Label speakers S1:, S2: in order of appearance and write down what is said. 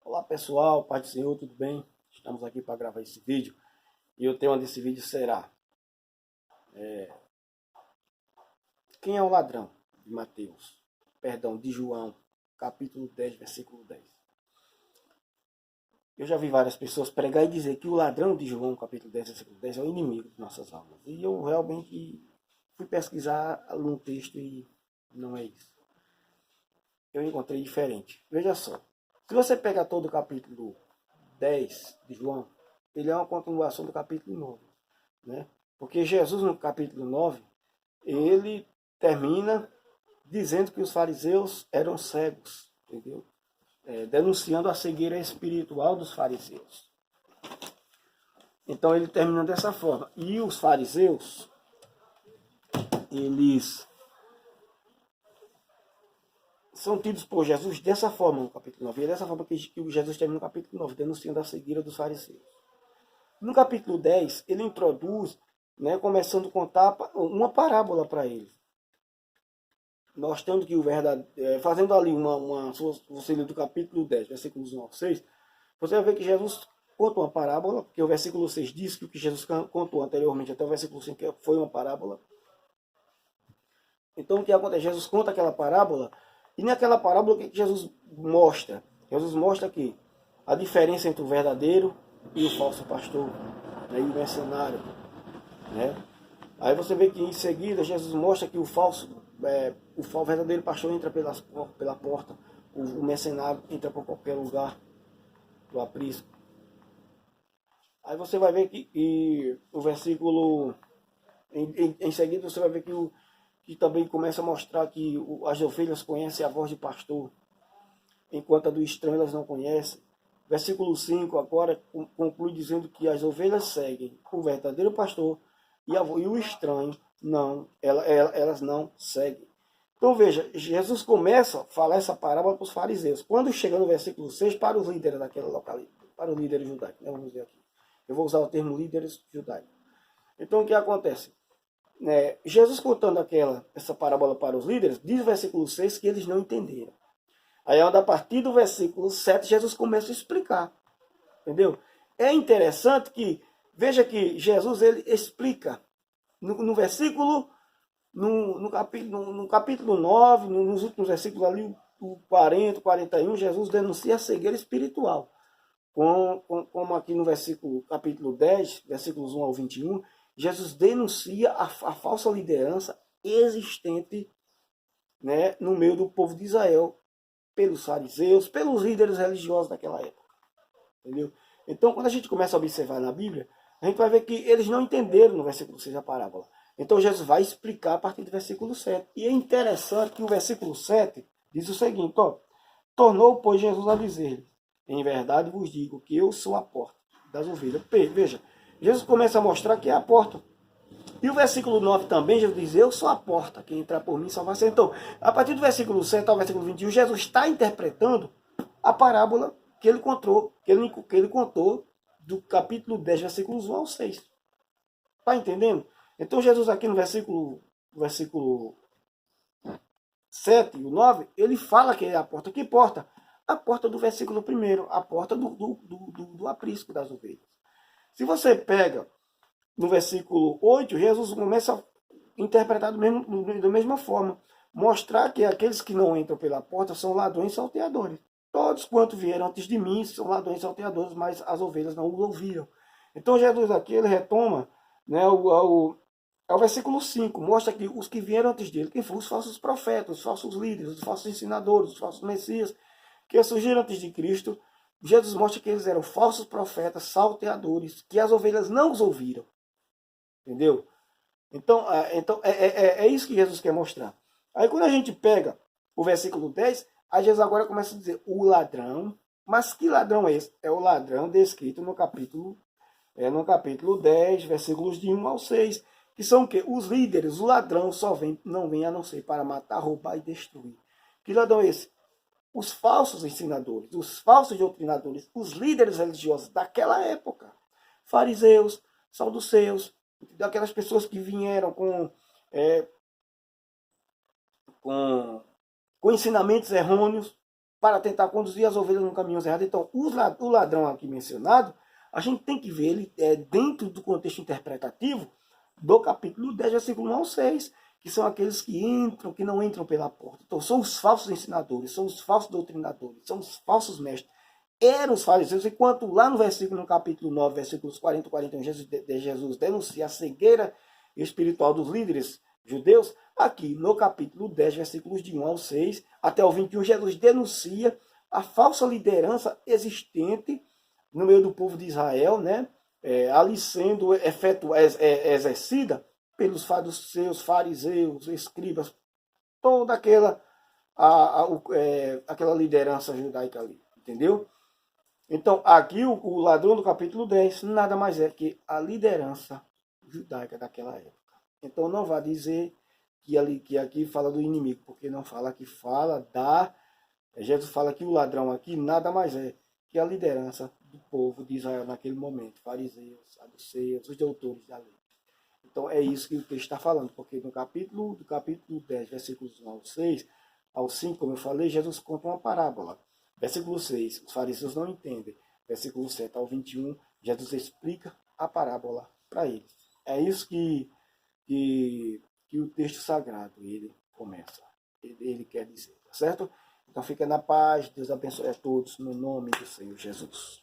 S1: Olá pessoal, Pai do Senhor, tudo bem? Estamos aqui para gravar esse vídeo e o tema desse vídeo será quem é o ladrão? De Mateus, perdão, de João, capítulo 10, versículo 10. Eu já vi várias pessoas pregar e dizer que o ladrão de João, capítulo 10, versículo 10 é o inimigo de nossas almas. E eu realmente fui pesquisar no texto e não é isso. Eu encontrei diferente. Veja só, se você pegar todo o capítulo 10 de João, ele é uma continuação do capítulo 9, né? Porque Jesus no capítulo 9, ele termina dizendo que os fariseus eram cegos, entendeu? Denunciando a cegueira espiritual dos fariseus. Então ele termina dessa forma. E os fariseus, eles são tidos por Jesus dessa forma no capítulo 9. E é dessa forma que Jesus termina no capítulo 9, denunciando a cegueira dos fariseus. No capítulo 10, ele introduz, né, começando a contar uma parábola para eles. Mostrando que o verdadeiro, fazendo ali você lê do capítulo 10, versículos 1 ao 6, você vai ver que Jesus conta uma parábola, porque o versículo 6 diz que o que Jesus contou anteriormente até o versículo 5 foi uma parábola. Então o que acontece? Jesus conta aquela parábola, e naquela parábola o que Jesus mostra? Jesus mostra que a diferença entre o verdadeiro e o falso pastor, né, e o mercenário, né? Aí você vê que em seguida Jesus mostra que o verdadeiro pastor entra pela porta, o mercenário entra por qualquer lugar do aprisco. Aí você vai ver que o versículo, em seguida você vai ver que também começa a mostrar que as ovelhas conhecem a voz do pastor, enquanto a do estranho elas não conhecem. Versículo 5 agora conclui dizendo que as ovelhas seguem o verdadeiro pastor e o estranho não, elas não seguem. Então veja, Jesus começa a falar essa parábola para os fariseus. Quando chega no versículo 6, para os líderes daquela localidade, para os líderes judaicos, né, vamos dizer aqui. Eu vou usar o termo líderes judaicos. Então o que acontece? Jesus contando essa parábola para os líderes, diz o versículo 6 que eles não entenderam. Aí a partir do versículo 7, Jesus começa a explicar. Entendeu? É interessante que, veja que Jesus ele explica no versículo, no capítulo 9, nos últimos versículos ali, o 40, 41, Jesus denuncia a cegueira espiritual. Como aqui no capítulo 10, versículos 1 ao 21, Jesus denuncia a falsa liderança existente, né, no meio do povo de Israel, pelos fariseus, pelos líderes religiosos daquela época. Entendeu? Então, quando a gente começa a observar na Bíblia, a gente vai ver que eles não entenderam no versículo 6 a parábola. Então, Jesus vai explicar a partir do versículo 7. E é interessante que o versículo 7 diz o seguinte, ó: tornou, pois, Jesus a dizer: em verdade vos digo que eu sou a porta das ovelhas. Veja, Jesus começa a mostrar que é a porta. E o versículo 9 também, Jesus diz: eu sou a porta, quem entrar por mim salvar-se. Então, a partir do versículo 7 ao versículo 21, Jesus está interpretando a parábola que ele contou, do capítulo 10, versículos 1 ao 6. Está entendendo? Então, Jesus aqui no versículo 7 e o 9, ele fala que é a porta. Que porta? A porta do versículo 1, a porta do aprisco das ovelhas. Se você pega no versículo 8, Jesus começa a interpretar da mesma forma. Mostrar que aqueles que não entram pela porta são ladrões e salteadores. Todos quanto vieram antes de mim são ladrões e salteadores, mas as ovelhas não o ouviram. Então Jesus aqui ele retoma, né, o versículo 5, mostra que os que vieram antes dele, quem foram os falsos profetas, os falsos líderes, os falsos ensinadores, os falsos messias, que surgiram antes de Cristo. Jesus mostra que eles eram falsos profetas, salteadores, que as ovelhas não os ouviram. Entendeu? Então é isso que Jesus quer mostrar. Aí quando a gente pega o versículo 10, aí Jesus agora começa a dizer o ladrão. Mas que ladrão é esse? É o ladrão descrito no capítulo 10, versículos de 1 ao 6. Que são o quê? Os líderes. O ladrão não vem a não ser para matar, roubar e destruir. Que ladrão é esse? Os falsos ensinadores, os falsos doutrinadores, os líderes religiosos daquela época. Fariseus, saduceus, daquelas pessoas que vieram com ensinamentos errôneos, para tentar conduzir as ovelhas no caminho errado. Então, o ladrão aqui mencionado, a gente tem que ver ele dentro do contexto interpretativo do capítulo 10, versículo 1 ao 6, que são aqueles que entram, que não entram pela porta. Então, são os falsos ensinadores, são os falsos doutrinadores, são os falsos mestres. Eram os fariseus, enquanto lá no capítulo 9, versículos 40 e 41, Jesus denuncia a cegueira espiritual dos líderes judeus. Aqui no capítulo 10, versículos de 1 ao 6, até o 21, Jesus denuncia a falsa liderança existente no meio do povo de Israel, né? Ali sendo exercida pelos saduceus, fariseus, escribas, toda aquela liderança judaica ali, entendeu? Então, aqui o ladrão do capítulo 10 nada mais é que a liderança judaica daquela época. Então, não vá dizer que aqui fala do inimigo, porque não fala, que fala da... Jesus fala que o ladrão aqui nada mais é que a liderança do povo de Israel naquele momento, fariseus, saduceus, os doutores da lei. Então, é isso que o texto está falando, porque do capítulo 10, versículos 1 ao 5, como eu falei, Jesus conta uma parábola. Versículo 6, os fariseus não entendem. Versículo 7 ao 21, Jesus explica a parábola para eles. É isso que o texto sagrado ele começa. Ele quer dizer, tá certo? Então fica na paz. Deus abençoe a todos no nome do Senhor Jesus.